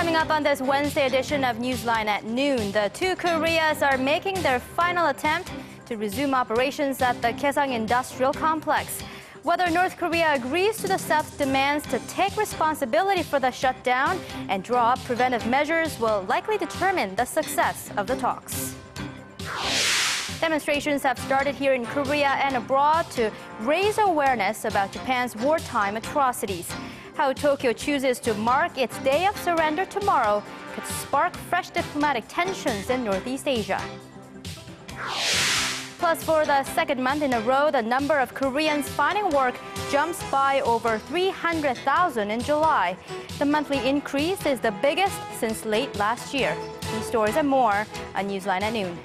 Coming up on this Wednesday edition of Newsline at noon, the two Koreas are making their final attempt to resume operations at the Gaeseong Industrial Complex. Whether North Korea agrees to the South's demands to take responsibility for the shutdown and draw up preventive measures will likely determine the success of the talks. Demonstrations have started here in Korea and abroad to raise awareness about Japan's wartime atrocities. How Tokyo chooses to mark its day of surrender tomorrow could spark fresh diplomatic tensions in Northeast Asia. Plus, for the second month in a row, the number of Koreans finding work jumps by over 300,000 in July. The monthly increase is the biggest since late last year. These stories and more on Newsline at noon.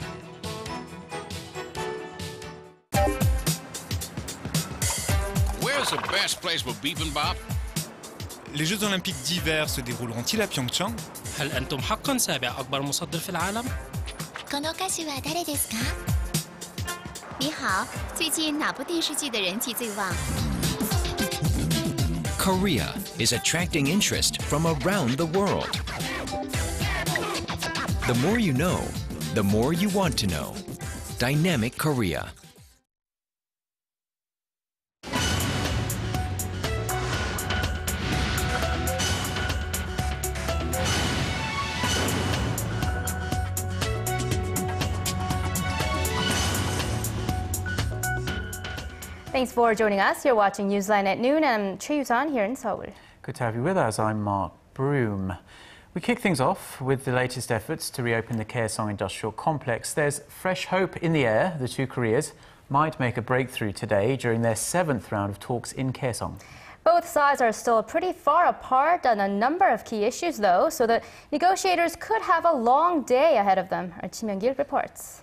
Where's the best place for bibimbap? Les Jeux Olympiques d'hiver se dérouleront-ils à Pyeongchang? هل أنتم حقاً سابع أكبر مصدر في العالم؟ この歌手は誰ですか？你好，最近哪部电视剧的人气最旺？ Korea is attracting interest from around the world. The more you know, the more you want to know. Dynamic Korea. Thanks for joining us. You're watching Newsline at noon, and I'm Choi Yusan here in Seoul. Good to have you with us. I'm Mark Broom. We kick things off with the latest efforts to reopen the Gaeseong Industrial Complex. There's fresh hope in the air. The two Koreas might make a breakthrough today during their 7th round of talks in Gaeseong. Both sides are still pretty far apart on a number of key issues, though, so the negotiators could have a long day ahead of them. Our Kim Young-gil reports.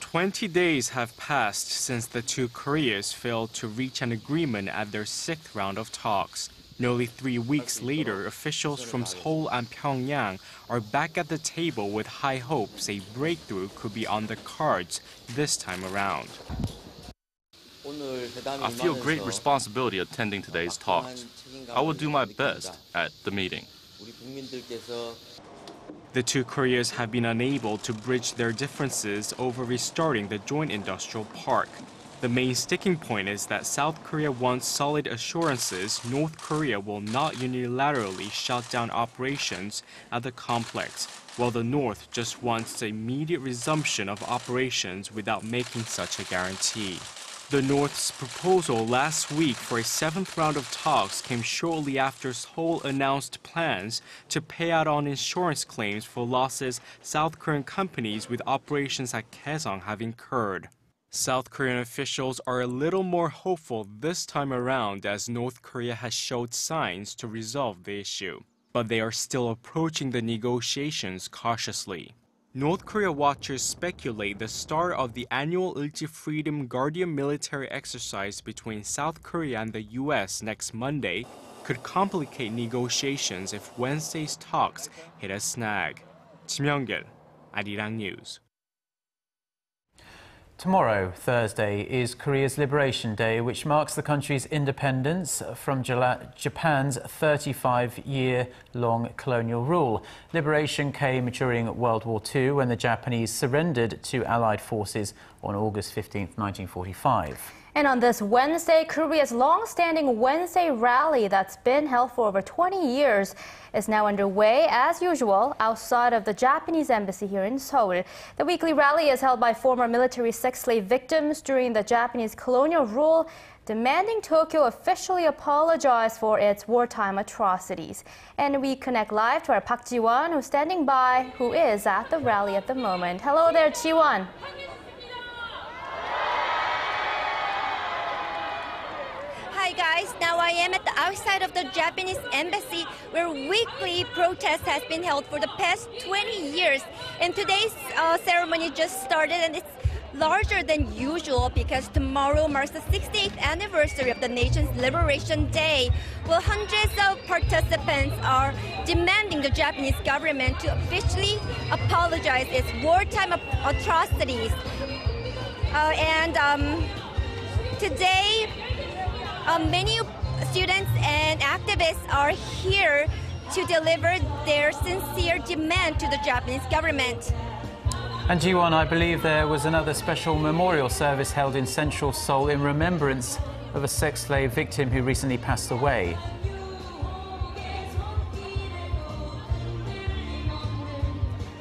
20 days have passed since the two Koreas failed to reach an agreement at their 6th round of talks. Nearly 3 weeks later, officials from Seoul and Pyongyang are back at the table with high hopes a breakthrough could be on the cards this time around. I feel great responsibility attending today's talks. I will do my best at the meeting. The two Koreas have been unable to bridge their differences over restarting the joint industrial park. The main sticking point is that South Korea wants solid assurances North Korea will not unilaterally shut down operations at the complex, while the North just wants the immediate resumption of operations without making such a guarantee. The North's proposal last week for a 7th round of talks came shortly after Seoul announced plans to pay out on insurance claims for losses South Korean companies with operations at Gaeseong have incurred. South Korean officials are a little more hopeful this time around as North Korea has showed signs to resolve the issue. But they are still approaching the negotiations cautiously. North Korea watchers speculate the start of the annual Ulji Freedom Guardian military exercise between South Korea and the U.S. next Monday could complicate negotiations if Wednesday's talks hit a snag. Kim Young-gil, Arirang News. Tomorrow, Thursday, is Korea's Liberation Day, which marks the country's independence from Japan's 35-year-long colonial rule. Liberation came during World War II when the Japanese surrendered to Allied forces on August 15, 1945. And on this Wednesday, Korea's long-standing Wednesday rally that's been held for over 20 years is now underway, as usual, outside of the Japanese embassy here in Seoul. The weekly rally is held by former military sex slave victims during the Japanese colonial rule, demanding Tokyo officially apologize for its wartime atrocities. And we connect live to our Park Ji-won, who's standing by, who is at the rally at the moment. Hello there, Ji-won. Hi guys, now I am at the outside of the Japanese embassy where weekly protest has been held for the past 20 years. And today's ceremony just started and it's larger than usual because tomorrow marks the 68th anniversary of the nation's Liberation Day. Well, hundreds of participants are demanding the Japanese government to officially apologize its wartime atrocities. Today, many students and activists are here to deliver their sincere demand to the Japanese government. And Ji-won, I believe there was another special memorial service held in central Seoul in remembrance of a sex slave victim who recently passed away.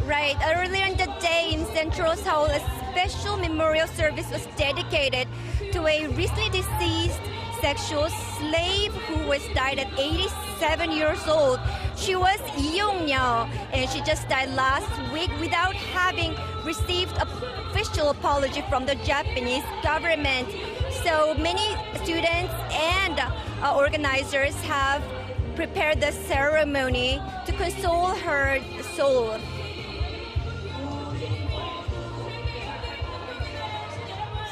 Right. Earlier in the day in central Seoul, a special memorial service was dedicated to a recently deceased sexual slave who died at 87 years old. She was Lee Yong-yeol, and she just died last week without having received an official apology from the Japanese government. So many students and organizers have prepared the ceremony to console her soul.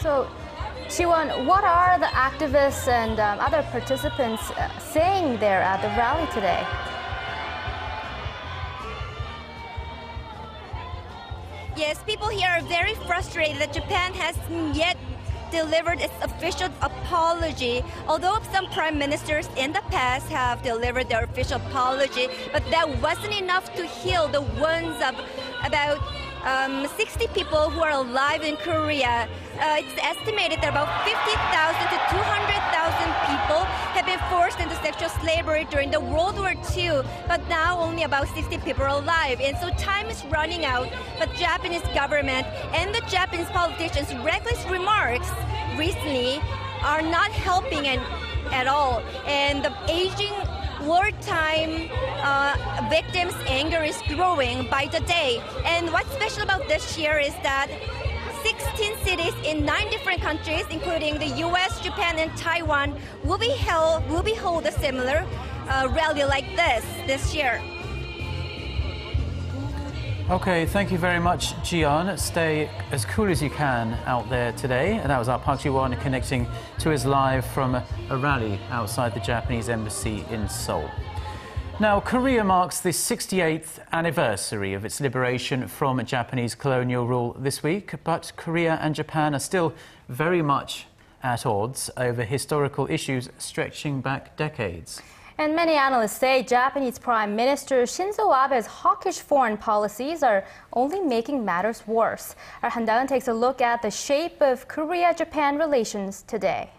So, Ji-won, what are the activists and other participants saying there at the rally today? Yes, people here are very frustrated that Japan hasn't yet delivered its official apology. Although some prime ministers in the past have delivered their official apology, but that wasn't enough to heal the wounds of about 60 people who are alive in Korea. It's estimated that about 50,000 to 200,000 people have been forced into sexual slavery during the World War II, but now only about 60 people are alive. And so time is running out, but Japanese government and the Japanese politicians' reckless remarks recently are not helping at all. And the aging wartime victims' anger is growing by the day. And what's special about this year is that 16 cities in 9 different countries, including the US, Japan, and Taiwan, will hold a similar rally like this year. Okay, thank you very much, Ji-yeon. Stay as cool as you can out there today. And that was our Park Ji-won connecting to us live from a rally outside the Japanese embassy in Seoul. Now, Korea marks the 68th anniversary of its liberation from Japanese colonial rule this week, but Korea and Japan are still very much at odds over historical issues stretching back decades. And many analysts say Japanese Prime Minister Shinzo Abe's hawkish foreign policies are only making matters worse. Our Han Daeun takes a look at the shape of Korea-Japan relations today.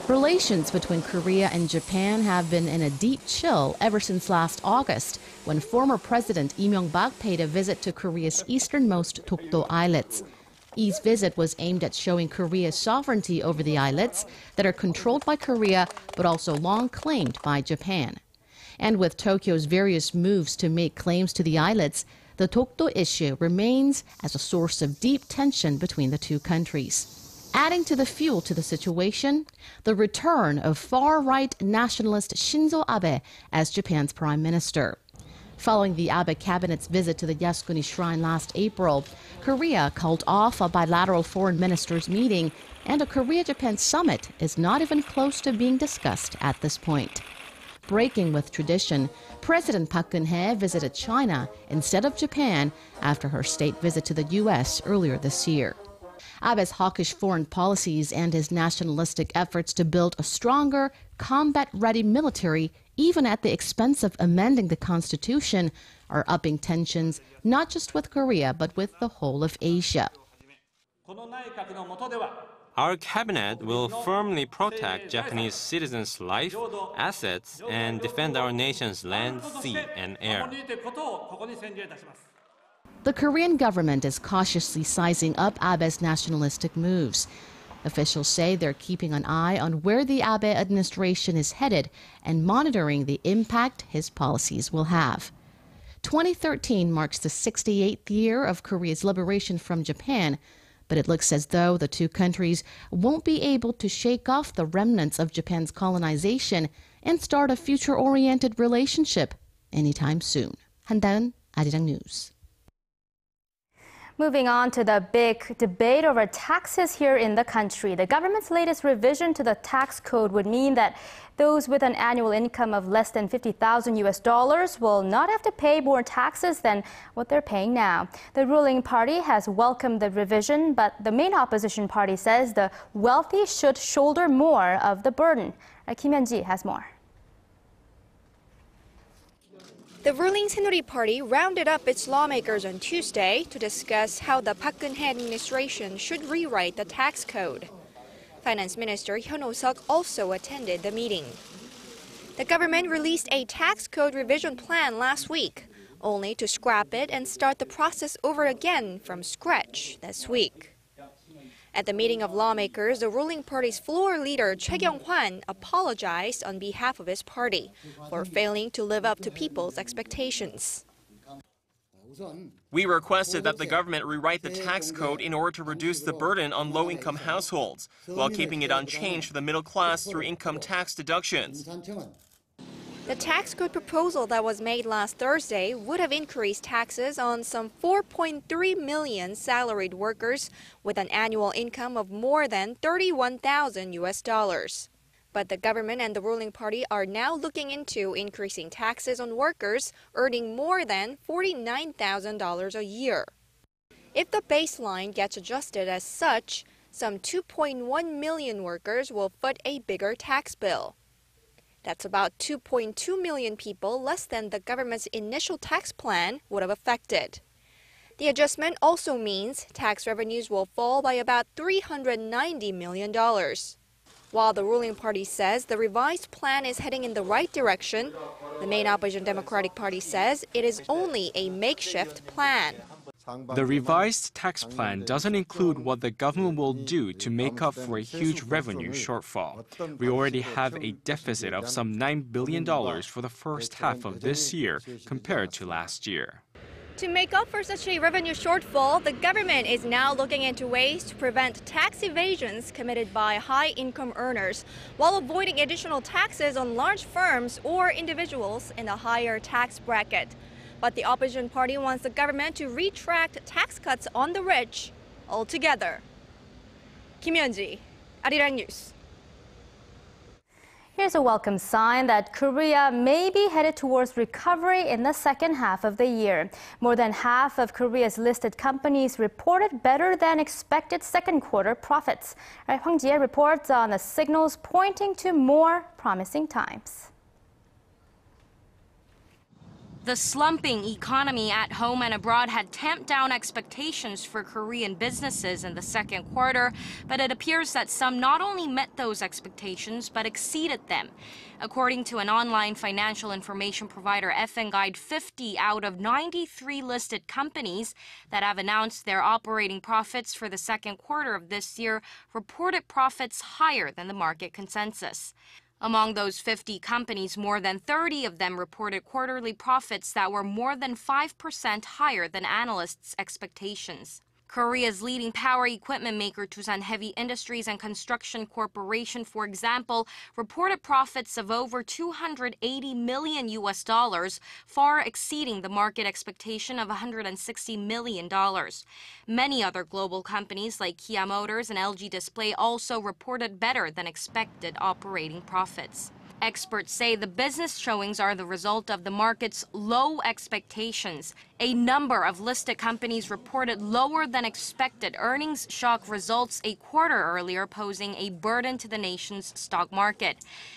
Relations between Korea and Japan have been in a deep chill ever since last August, when former President Lee Myung-bak paid a visit to Korea's easternmost Dokdo Islets. Lee's visit was aimed at showing Korea's sovereignty over the islets that are controlled by Korea but also long claimed by Japan. And with Tokyo's various moves to make claims to the islets, the Dokdo issue remains as a source of deep tension between the two countries. Adding to the fuel to the situation, the return of far-right nationalist Shinzo Abe as Japan's prime minister. Following the Abe cabinet's visit to the Yasukuni Shrine last April, Korea called off a bilateral foreign ministers meeting, and a Korea-Japan summit is not even close to being discussed at this point. Breaking with tradition, President Park Geun-hye visited China instead of Japan after her state visit to the U.S. earlier this year. Abe's hawkish foreign policies and his nationalistic efforts to build a stronger, combat-ready military, even at the expense of amending the constitution, are upping tensions not just with Korea but with the whole of Asia. Our cabinet will firmly protect Japanese citizens' life, assets, and defend our nation's land, sea, and air. The Korean government is cautiously sizing up Abe's nationalistic moves. Officials say they're keeping an eye on where the Abe administration is headed and monitoring the impact his policies will have. 2013 marks the 68th year of Korea's liberation from Japan, but it looks as though the two countries won't be able to shake off the remnants of Japan's colonization and start a future-oriented relationship anytime soon. Han Daeun, Arirang News. Moving on to the big debate over taxes here in the country. The government's latest revision to the tax code would mean that those with an annual income of less than $50,000 will not have to pay more taxes than what they're paying now. The ruling party has welcomed the revision, but the main opposition party says the wealthy should shoulder more of the burden. Kim Hyun-ji has more. The ruling Saenuri Party rounded up its lawmakers on Tuesday to discuss how the Park Geun-hye administration should rewrite the tax code. Finance Minister Hyun Oh-seok also attended the meeting. The government released a tax code revision plan last week, only to scrap it and start the process over again from scratch this week. At the meeting of lawmakers, the ruling party's floor leader Choi Kyung-hwan apologized on behalf of his party for failing to live up to people's expectations. We requested that the government rewrite the tax code in order to reduce the burden on low-income households, while keeping it unchanged for the middle class through income tax deductions. The tax code proposal that was made last Thursday would have increased taxes on some 4.3 million salaried workers with an annual income of more than $31,000. But the government and the ruling party are now looking into increasing taxes on workers earning more than $49,000 a year. If the baseline gets adjusted as such, some 2.1 million workers will foot a bigger tax bill. That's about 2.2 million people less than the government's initial tax plan would have affected. The adjustment also means tax revenues will fall by about $390 million. While the ruling party says the revised plan is heading in the right direction, the main opposition Democratic Party says it is only a makeshift plan. The revised tax plan doesn't include what the government will do to make up for a huge revenue shortfall. We already have a deficit of some $9 billion for the first half of this year compared to last year. To make up for such a revenue shortfall, the government is now looking into ways to prevent tax evasions committed by high-income earners while avoiding additional taxes on large firms or individuals in a higher tax bracket. But the opposition party wants the government to retract tax cuts on the rich altogether. Kim Hyun-ji, Arirang News. Here's a welcome sign that Korea may be headed towards recovery in the second half of the year. More than half of Korea's listed companies reported better than expected second quarter profits. Hwang Ji-hye reports on the signals pointing to more promising times. The slumping economy at home and abroad had tamped down expectations for Korean businesses in the second quarter, but it appears that some not only met those expectations, but exceeded them. According to an online financial information provider, FN Guide, 50 out of 93 listed companies that have announced their operating profits for the second quarter of this year reported profits higher than the market consensus. Among those 50 companies, more than 30 of them reported quarterly profits that were more than 5% higher than analysts' expectations. Korea's leading power equipment maker Tusan Heavy Industries and Construction Corporation, for example, reported profits of over $280 million, far exceeding the market expectation of $160 million. Many other global companies like Kia Motors and LG Display also reported better than expected operating profits. Experts say the business showings are the result of the market's low expectations. A number of listed companies reported lower than expected earnings shock results a quarter earlier, posing a burden to the nation's stock market.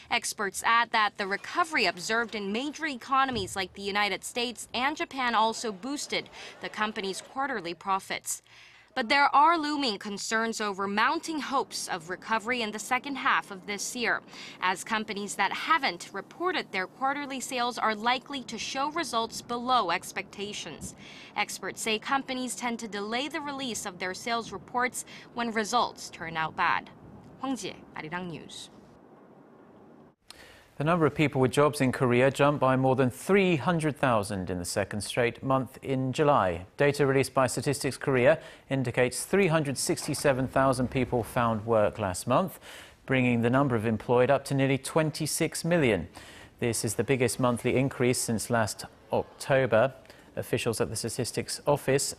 Experts add that the recovery observed in major economies like the United States and Japan also boosted the company's quarterly profits. But there are looming concerns over mounting hopes of recovery in the second half of this year, as companies that haven't reported their quarterly sales are likely to show results below expectations. Experts say companies tend to delay the release of their sales reports when results turn out bad. Hwang Ji-hye, Arirang News. The number of people with jobs in Korea jumped by more than 300,000 in the second straight month in July. Data released by Statistics Korea indicates 367,000 people found work last month, bringing the number of employed up to nearly 26 million. This is the biggest monthly increase since last October. Officials at the Statistics Office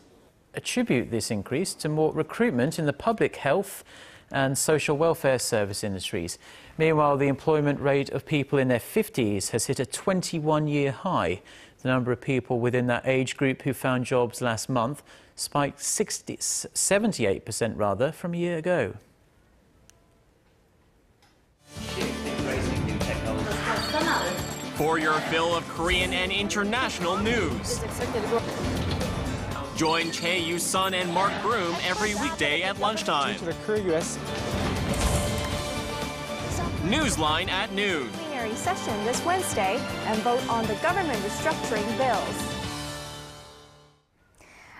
attribute this increase to more recruitment in the public health and social welfare service industries. Meanwhile, the employment rate of people in their 50s has hit a 21-year high. The number of people within that age group who found jobs last month spiked 78% rather from a year ago. For your fill of Korean and international news. Join Chae Yu-sun and Mark Broom every weekday at lunchtime. Newsline at noon. Plenary session this Wednesday and vote on the government restructuring bills.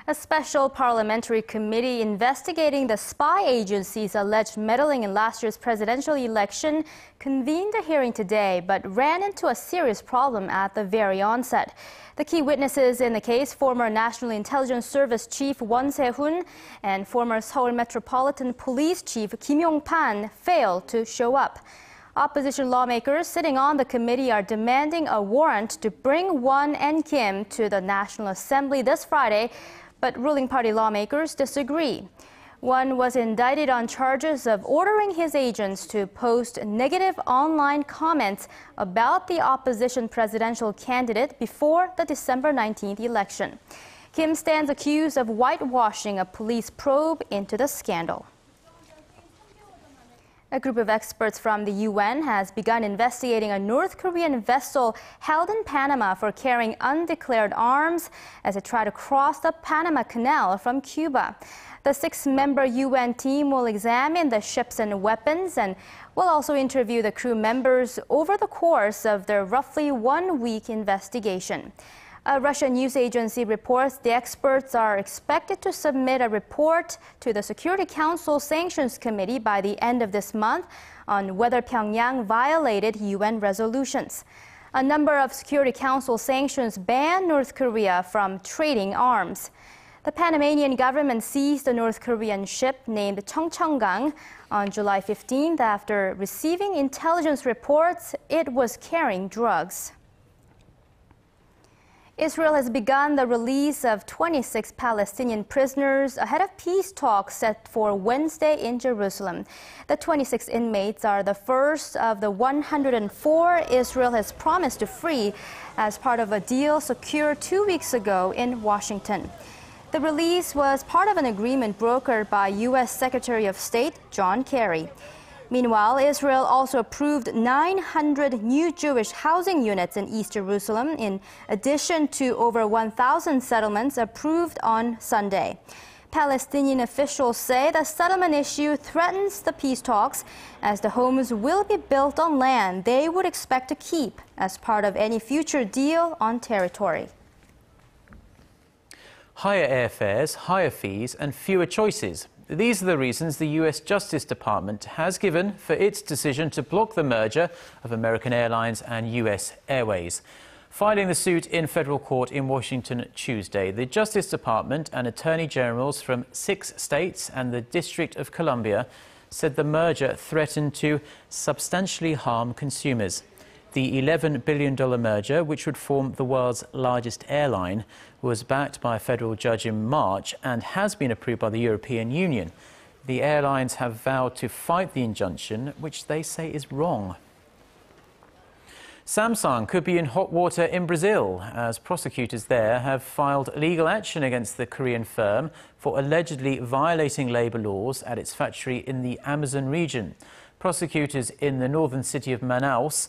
A special parliamentary committee investigating the spy agency's alleged meddling in last year's presidential election convened a hearing today, but ran into a serious problem at the very onset. The key witnesses in the case, former National Intelligence Service Chief Won Se-hun and former Seoul Metropolitan Police Chief Kim Yong-pan, failed to show up. Opposition lawmakers sitting on the committee are demanding a warrant to bring Won and Kim to the National Assembly this Friday, but ruling party lawmakers disagree. Won was indicted on charges of ordering his agents to post negative online comments about the opposition presidential candidate before the December 19th election. Kim stands accused of whitewashing a police probe into the scandal. A group of experts from the UN has begun investigating a North Korean vessel held in Panama for carrying undeclared arms as it tried to cross the Panama Canal from Cuba. The 6-member UN team will examine the ships and weapons and will also interview the crew members over the course of their roughly 1-week investigation. A Russian news agency reports the experts are expected to submit a report to the Security Council Sanctions Committee by the end of this month on whether Pyongyang violated UN resolutions. A number of Security Council sanctions ban North Korea from trading arms. The Panamanian government seized a North Korean ship named Cheongcheongang on July 15th after receiving intelligence reports it was carrying drugs. Israel has begun the release of 26 Palestinian prisoners ahead of peace talks set for Wednesday in Jerusalem. The 26 inmates are the first of the 104 Israel has promised to free as part of a deal secured 2 weeks ago in Washington. The release was part of an agreement brokered by U.S. Secretary of State John Kerry. Meanwhile, Israel also approved 900 new Jewish housing units in East Jerusalem, in addition to over 1,000 settlements approved on Sunday. Palestinian officials say the settlement issue threatens the peace talks, as the homes will be built on land they would expect to keep as part of any future deal on territory. Higher airfares, higher fees and fewer choices. These are the reasons the U.S. Justice Department has given for its decision to block the merger of American Airlines and U.S. Airways. Filing the suit in federal court in Washington Tuesday, the Justice Department and attorney generals from 6 states and the District of Columbia said the merger threatened to substantially harm consumers. The $11 billion merger, which would form the world's largest airline, was backed by a federal judge in March and has been approved by the European Union. The airlines have vowed to fight the injunction, which they say is wrong. Samsung could be in hot water in Brazil, as prosecutors there have filed legal action against the Korean firm for allegedly violating labor laws at its factory in the Amazon region. Prosecutors in the northern city of Manaus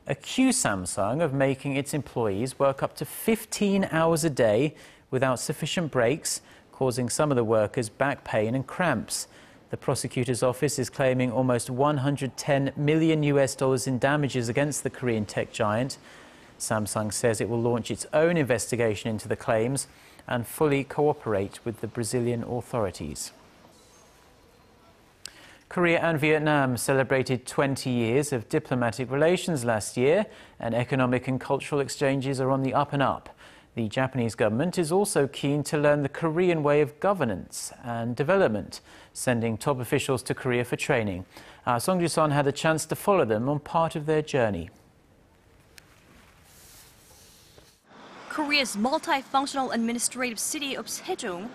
accuse Samsung of making its employees work up to 15 hours a day without sufficient breaks, causing some of the workers back pain and cramps. The prosecutor's office is claiming almost $110 million in damages against the Korean tech giant. Samsung says it will launch its own investigation into the claims and fully cooperate with the Brazilian authorities. Korea and Vietnam celebrated 20 years of diplomatic relations last year, and economic and cultural exchanges are on the up and up. The Japanese government is also keen to learn the Korean way of governance and development, sending top officials to Korea for training. Song Ju-son had a chance to follow them on part of their journey. Korea's multifunctional administrative city of Sejong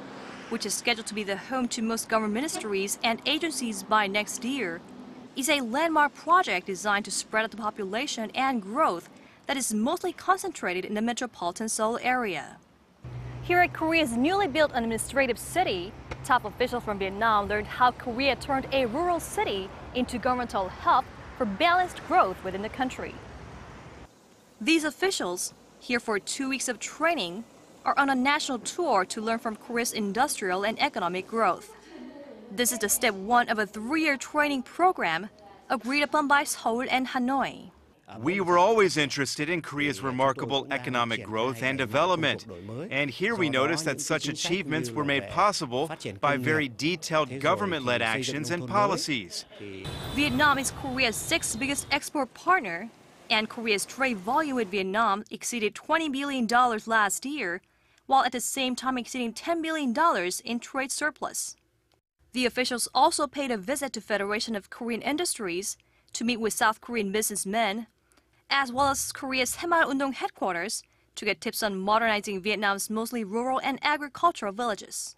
which is scheduled to be the home to most government ministries and agencies by next year, is a landmark project designed to spread out the population and growth that is mostly concentrated in the metropolitan Seoul area. Here at Korea's newly built administrative city, top officials from Vietnam learned how Korea turned a rural city into governmental hub for balanced growth within the country. These officials, here for 2 weeks of training, are on a national tour to learn from Korea's industrial and economic growth. This is the step 1 of a 3-year training program agreed upon by Seoul and Hanoi. We were always interested in Korea's remarkable economic growth and development. And here we noticed that such achievements were made possible by very detailed government-led actions and policies. Vietnam is Korea's 6th biggest export partner, and Korea's trade volume with Vietnam exceeded $20 billion last year, while at the same time exceeding $10 billion in trade surplus. The officials also paid a visit to Federation of Korean Industries to meet with South Korean businessmen, as well as Korea's Haemal-Undong headquarters to get tips on modernizing Vietnam's mostly rural and agricultural villages.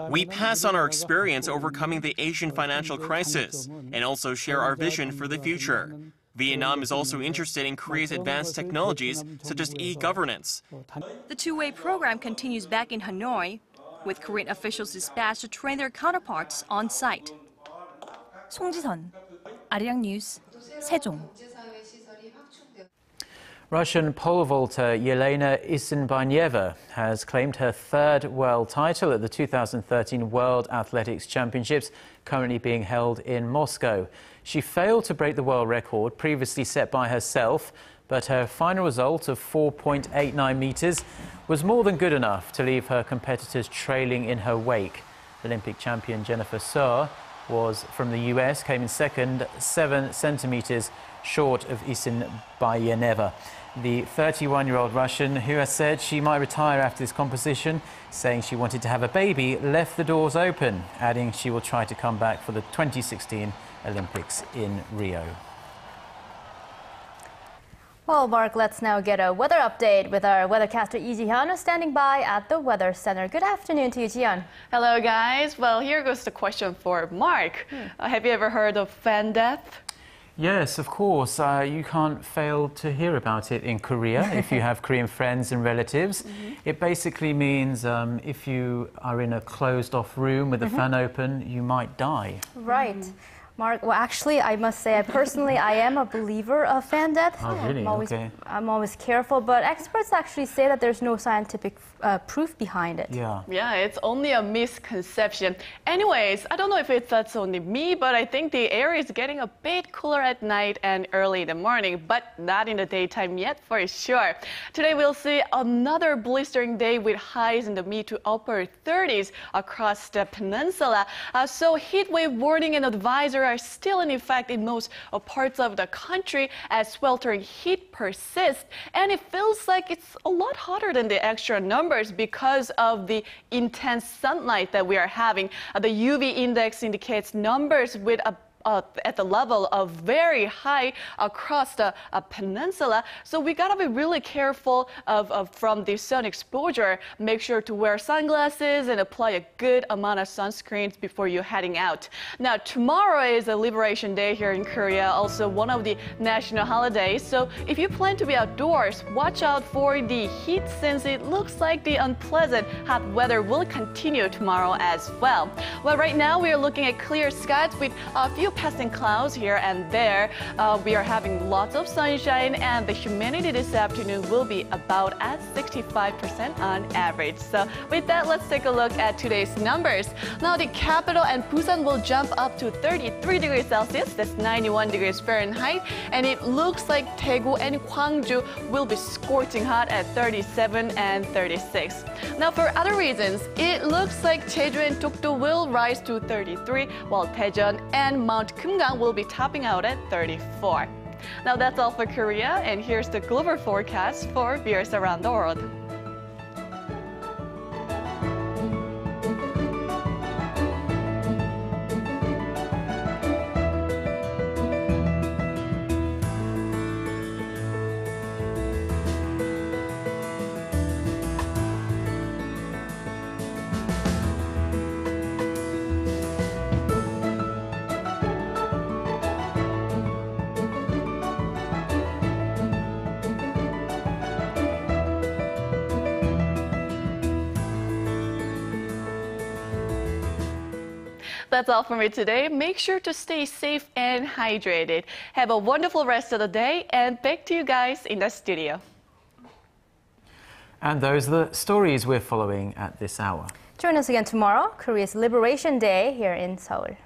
We pass on our experience overcoming the Asian financial crisis and also share our vision for the future. Vietnam is also interested in Korea's advanced technologies such as e-governance. The two-way program continues back in Hanoi, with Korean officials dispatched to train their counterparts on site. 송지선, Arirang News, 세종. Russian pole vaulter Yelena Isinbayeva has claimed her 3rd world title at the 2013 World Athletics Championships, currently being held in Moscow. She failed to break the world record previously set by herself, but her final result of 4.89 meters was more than good enough to leave her competitors trailing in her wake. Olympic champion Jennifer Suhr from the US came in second, 7 centimeters short of Isinbayeva. The 31-year-old Russian, who has said she might retire after this competition, saying she wanted to have a baby, left the doors open, adding she will try to come back for the 2016 Olympics in Rio. Well, Mark, let's now get a weather update with our weathercaster Lee Ji-hyun standing by at the Weather Center. Good afternoon to you, Ji-hyun. Hello, guys. Well, here goes the question for Mark. Have you ever heard of fan death? Yes, of course. You can't fail to hear about it in Korea if you have Korean friends and relatives. It basically means if you are in a closed-off room with the fan open, you might die. Right. Mark, well, actually, I must say, I am a believer of fan death. Oh, really? I'm always careful, but experts actually say that there's no scientific proof behind it. Yeah, it's only a misconception. Anyways, I don't know if that's only me, but I think the air is getting a bit cooler at night and early in the morning, but not in the daytime yet for sure. Today, we'll see another blistering day with highs in the mid to upper 30s across the peninsula. So heat wave warning and advisory are still in effect in most parts of the country as sweltering heat persists, and it feels like it's a lot hotter than the extra numbers because of the intense sunlight that we are having. The UV index indicates numbers with at the level of very high across the peninsula. So we gotta be really careful from the sun exposure. Make sure to wear sunglasses and apply a good amount of sunscreens before you're heading out. Now, tomorrow is a Liberation Day here in Korea, also one of the national holidays. So if you plan to be outdoors, watch out for the heat since it looks like the unpleasant hot weather will continue tomorrow as well. Well, right now we are looking at clear skies with a few passing clouds here and there. We are having lots of sunshine, and the humidity this afternoon will be about at 65% on average. So with that, let's take a look at today's numbers. Now, the capital and Busan will jump up to 33 degrees Celsius, that's 91 degrees Fahrenheit, and it looks like Daegu and Gwangju will be scorching hot at 37 and 36. Now, for other regions, it looks like Jeju and Dokdo will rise to 33, while Daejeon and Mount Kumgang will be topping out at 34. Now, that's all for Korea, and here's the global forecast for viewers around the world. that's all for me today. Make sure to stay safe and hydrated. Have a wonderful rest of the day, and back to you guys in the studio. And those are the stories we're following at this hour. Join us again tomorrow, Korea's Liberation Day here in Seoul.